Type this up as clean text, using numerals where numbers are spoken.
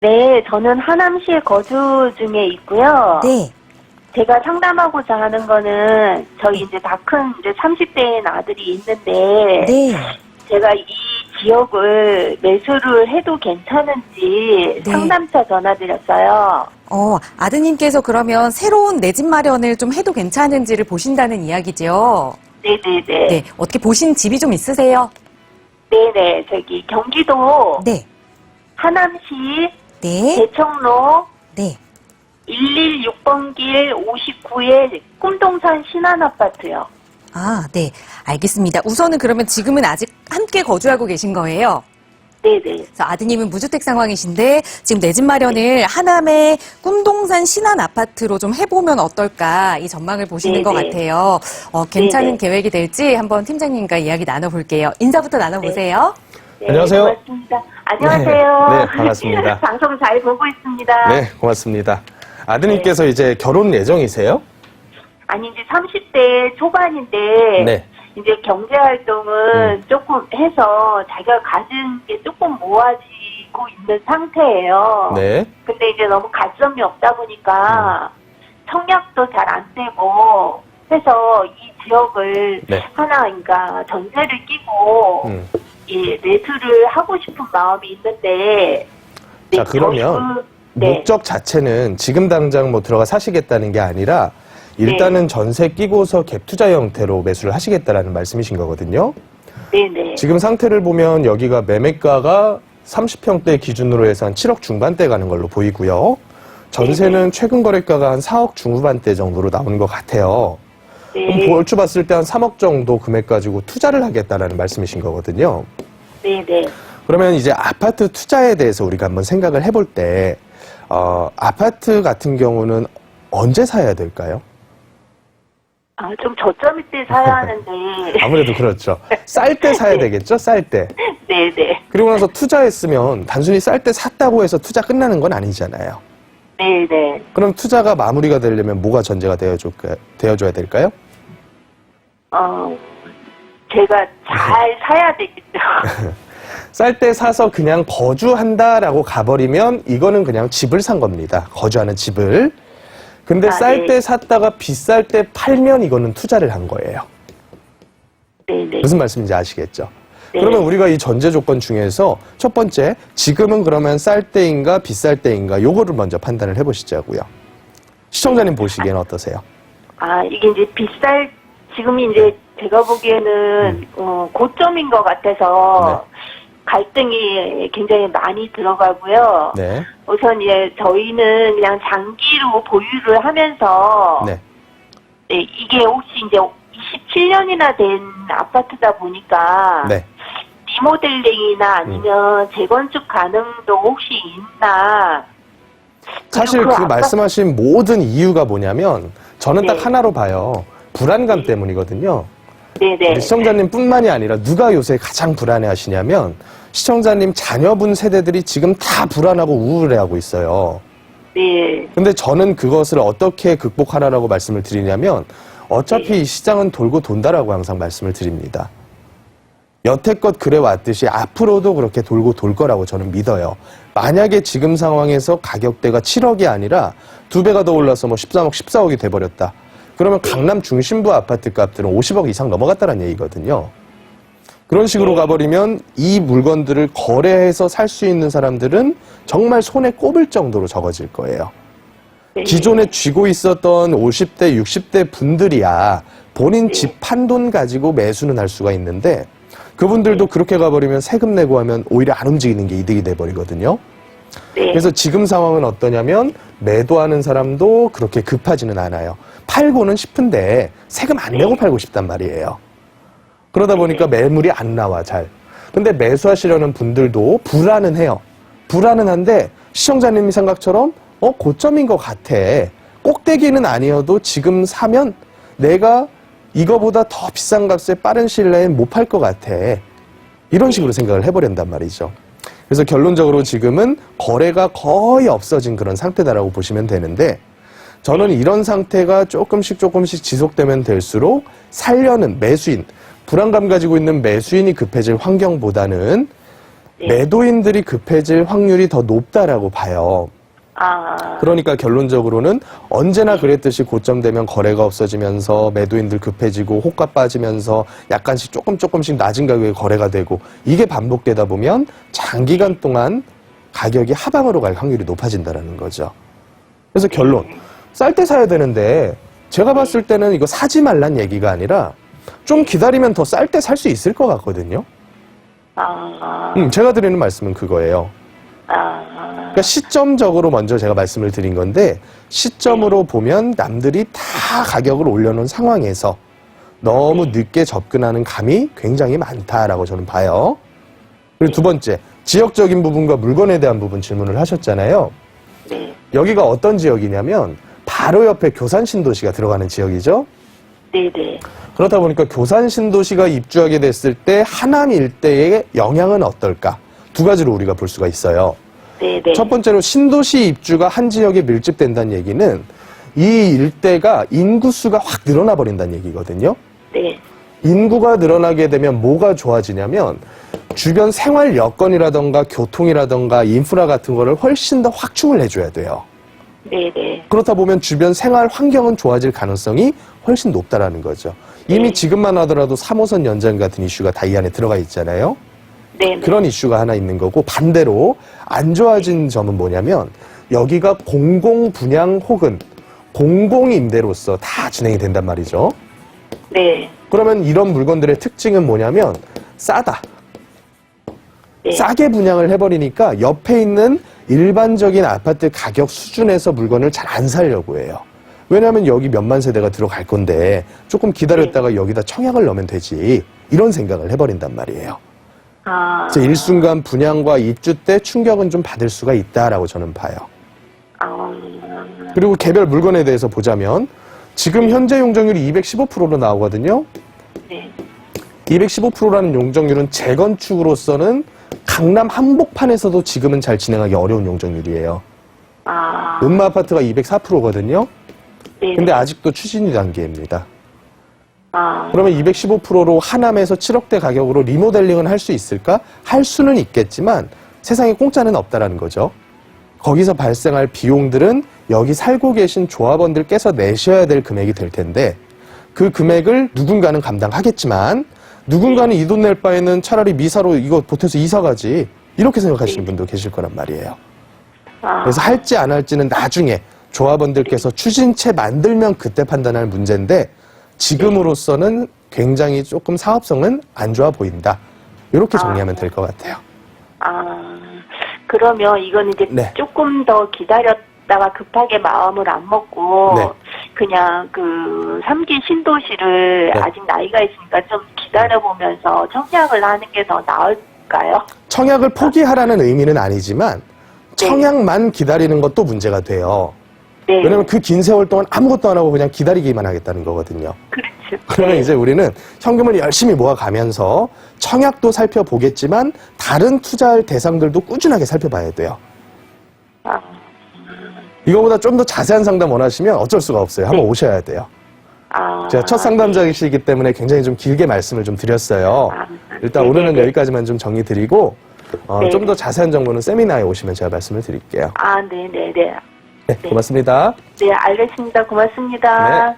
네, 저는 하남시에 거주 중에 있고요. 네. 제가 상담하고자 하는 거는 저희 이제 다 큰 이제 30대인 아들이 있는데 네. 제가 이 지역을 매수를 해도 괜찮은지 네. 상담차 전화드렸어요. 아드님께서 그러면 새로운 내 집 마련을 좀 해도 괜찮은지를 보신다는 이야기죠? 네네네. 네. 어떻게 보신 집이 좀 있으세요? 네네. 저기 경기도 네. 하남시 네. 대청로 네. 116번 길 59의 꿈동산 신한아파트요. 아, 네. 알겠습니다. 우선은 그러면 지금은 아직 함께 거주하고 계신 거예요? 네네. 그래서 아드님은 무주택 상황이신데 지금 내 집 마련을 하남의 꿈동산 신한 아파트로 좀 해보면 어떨까 이 전망을 보시는 것 같아요. 괜찮은 계획이 될지 한번 팀장님과 이야기 나눠볼게요. 인사부터 나눠보세요. 네, 안녕하세요. 고맙습니다. 안녕하세요. 네, 반갑습니다. 방송 잘 보고 있습니다. 네, 고맙습니다. 아드님께서 이제 결혼 예정이세요? 아니 이제 30대 초반인데 네. 이제 경제 활동은 조금 해서 자기가 가진 게 조금 모아지고 있는 상태예요. 네. 근데 이제 너무 가점이 없다 보니까 청약도 잘 안 되고 해서 이 지역을 네. 하나 그러니까 전세를 끼고 예, 매수를 하고 싶은 마음이 있는데 자, 그러면 목적 자체는 지금 당장 뭐 들어가 사시겠다는 게 아니라 일단은 전세 끼고서 갭 투자 형태로 매수를 하시겠다라는 말씀이신 거거든요. 네네. 지금 상태를 보면 여기가 매매가가 30평대 기준으로 해서 한 7억 중반대 가는 걸로 보이고요. 전세는 최근 거래가가 한 4억 중후반대 정도로 나오는 것 같아요. 그럼 얼추 봤을 때 한 3억 정도 금액 가지고 투자를 하겠다라는 말씀이신 거거든요. 네네. 그러면 이제 아파트 투자에 대해서 우리가 한번 생각을 해볼 때 아파트 같은 경우는 언제 사야 될까요? 아, 좀 저점 있을 때 사야 하는데. 아무래도 그렇죠. 쌀 때 사야 되겠죠? 쌀 때. 네네. 그리고 나서 투자했으면 단순히 쌀 때 샀다고 해서 투자 끝나는 건 아니잖아요. 네네. 그럼 투자가 마무리가 되려면 뭐가 전제가 되어줘야 될까요? 제가 잘 사야 되겠죠. 쌀 때 사서 그냥 거주한다라고 가버리면 이거는 그냥 집을 산 겁니다. 거주하는 집을. 근데 쌀 때 샀다가 비쌀 때 팔면 이거는 투자를 한 거예요. 네네. 무슨 말씀인지 아시겠죠? 네. 그러면 우리가 이 전제 조건 중에서 첫 번째, 지금은 그러면 쌀 때인가 비쌀 때인가 요거를 먼저 판단을 해보시자고요. 시청자님 보시기엔 어떠세요? 아, 이게 이제 지금이 이제 제가 보기에는 고점인 것 같아서 갈등이 굉장히 많이 들어가고요. 네. 우선 이제 저희는 그냥 장기로 보유를 하면서 네. 네, 이게 혹시 이제 27년이나 된 아파트다 보니까 네. 리모델링이나 아니면 재건축 가능도 혹시 있나? 사실 그 말씀하신 모든 이유가 뭐냐면 저는 딱 네. 하나로 봐요. 불안감 때문이거든요. 네네. 시청자님 뿐만이 아니라 누가 요새 가장 불안해 하시냐면 시청자님 자녀분 세대들이 지금 다 불안하고 우울해하고 있어요. 네. 근데 저는 그것을 어떻게 극복하라고 말씀을 드리냐면 어차피 이 시장은 돌고 돈다라고 항상 말씀을 드립니다. 여태껏 그래왔듯이 앞으로도 그렇게 돌고 돌 거라고 저는 믿어요. 만약에 지금 상황에서 가격대가 7억이 아니라 2배가 더 올라서 뭐 13억, 14억이 돼버렸다. 그러면 강남 중심부 아파트 값들은 50억 이상 넘어갔다는 얘기거든요. 그런 식으로 가버리면 이 물건들을 거래해서 살 수 있는 사람들은 정말 손에 꼽을 정도로 적어질 거예요. 기존에 쥐고 있었던 50대, 60대 분들이야 본인 집 판 돈 가지고 매수는 할 수가 있는데 그분들도 그렇게 가버리면 세금 내고 하면 오히려 안 움직이는 게 이득이 돼버리거든요. 그래서 지금 상황은 어떠냐면 매도하는 사람도 그렇게 급하지는 않아요. 팔고는 싶은데 세금 안 내고 팔고 싶단 말이에요. 그러다 보니까 매물이 안 나와 잘. 근데 매수하시려는 분들도 불안은 해요. 불안은 한데 시청자님 생각처럼 고점인 것 같아. 꼭대기는 아니어도 지금 사면 내가 이거보다 더 비싼 값에 빠른 시일 내에 못 팔 것 같아. 이런 식으로 생각을 해버린단 말이죠. 그래서 결론적으로 지금은 거래가 거의 없어진 그런 상태다라고 보시면 되는데 저는 이런 상태가 조금씩 지속되면 될수록 살려는 매수인, 불안감 가지고 있는 매수인이 급해질 환경보다는 네. 매도인들이 급해질 확률이 더 높다라고 봐요. 그러니까 결론적으로는 언제나 그랬듯이 고점 되면 거래가 없어지면서 매도인들 급해지고 호가 빠지면서 약간씩 조금씩 낮은 가격에 거래가 되고 이게 반복되다 보면 장기간 동안 가격이 하방으로 갈 확률이 높아진다는 거죠. 그래서 결론, 쌀 때 사야 되는데 제가 봤을 때는 이거 사지 말란 얘기가 아니라 좀 기다리면 더 쌀 때 살 수 있을 것 같거든요. 제가 드리는 말씀은 그거예요. 그러니까 시점적으로 먼저 제가 말씀을 드린 건데 시점으로 보면 남들이 다 가격을 올려놓은 상황에서 너무 늦게 접근하는 감이 굉장히 많다라고 저는 봐요. 그리고 두 번째, 지역적인 부분과 물건에 대한 부분 질문을 하셨잖아요. 네. 여기가 어떤 지역이냐면 바로 옆에 교산 신도시가 들어가는 지역이죠. 네네. 그렇다 보니까 교산 신도시가 입주하게 됐을 때 하남 일대의 영향은 어떨까? 두 가지로 우리가 볼 수가 있어요. 네네. 첫 번째로 신도시 입주가 한 지역에 밀집된다는 얘기는 이 일대가 인구수가 확 늘어나 버린다는 얘기거든요. 네. 인구가 늘어나게 되면 뭐가 좋아지냐면 주변 생활 여건이라던가 교통이라던가 인프라 같은 거를 훨씬 더 확충을 해줘야 돼요. 네네. 그렇다 보면 주변 생활 환경은 좋아질 가능성이 훨씬 높다라는 거죠. 이미 네. 지금만 하더라도 3호선 연장 같은 이슈가 다 이 안에 들어가 있잖아요. 네네. 그런 이슈가 하나 있는 거고 반대로 안 좋아진 점은 뭐냐면 여기가 공공 분양 혹은 공공 임대로서 다 진행이 된단 말이죠. 네. 그러면 이런 물건들의 특징은 뭐냐면 싸다. 네. 싸게 분양을 해버리니까 옆에 있는 일반적인 아파트 가격 수준에서 물건을 잘 안 사려고 해요. 왜냐하면 여기 몇만 세대가 들어갈 건데 조금 기다렸다가 여기다 청약을 넣으면 되지 이런 생각을 해버린단 말이에요. 그래서 일순간 분양과 입주 때 충격은 좀 받을 수가 있다라고 저는 봐요. 그리고 개별 물건에 대해서 보자면 지금 현재 용적률이 215%로 나오거든요. 네. 215%라는 용적률은 재건축으로서는 강남 한복판에서도 지금은 잘 진행하기 어려운 용적률이에요. 음마 아파트가 204%거든요. 네. 근데 아직도 추진 단계입니다. 그러면 215%로 하남에서 7억대 가격으로 리모델링은 할 수 있을까? 할 수는 있겠지만 세상에 공짜는 없다라는 거죠. 거기서 발생할 비용들은 여기 살고 계신 조합원들께서 내셔야 될 금액이 될 텐데 그 금액을 누군가는 감당하겠지만 누군가는 이 돈 낼 바에는 차라리 미사로 이거 보태서 이사 가지 이렇게 생각하시는 분도 계실 거란 말이에요. 그래서 할지 안 할지는 나중에 조합원들께서 추진체 만들면 그때 판단할 문제인데 지금으로서는 굉장히 조금 사업성은 안 좋아 보인다. 이렇게 정리하면 될 것 같아요. 그러면 이거는 이제 네. 조금 더 기다렸다가 급하게 마음을 안 먹고 네. 그냥 그 3기 신도시를 네. 아직 나이가 있으니까 좀 기다려보면서 청약을 하는 게 더 나을까요? 청약을 포기하라는 의미는 아니지만 청약만 기다리는 것도 문제가 돼요. 네. 왜냐면 그 긴 세월 동안 아무것도 안 하고 그냥 기다리기만 하겠다는 거거든요. 그렇죠. 그러면 네. 이제 우리는 현금을 열심히 모아가면서 청약도 살펴보겠지만 다른 투자할 대상들도 꾸준하게 살펴봐야 돼요. 이거보다 좀 더 자세한 상담 원하시면 어쩔 수가 없어요. 한번 오셔야 돼요. 제가 첫 상담자이시기 때문에 굉장히 좀 길게 말씀을 좀 드렸어요. 일단 오늘은 여기까지만 좀 정리 드리고 네. 좀 더 자세한 정보는 세미나에 오시면 제가 말씀을 드릴게요. 네네네. 네, 고맙습니다. 네, 알겠습니다. 고맙습니다. 네.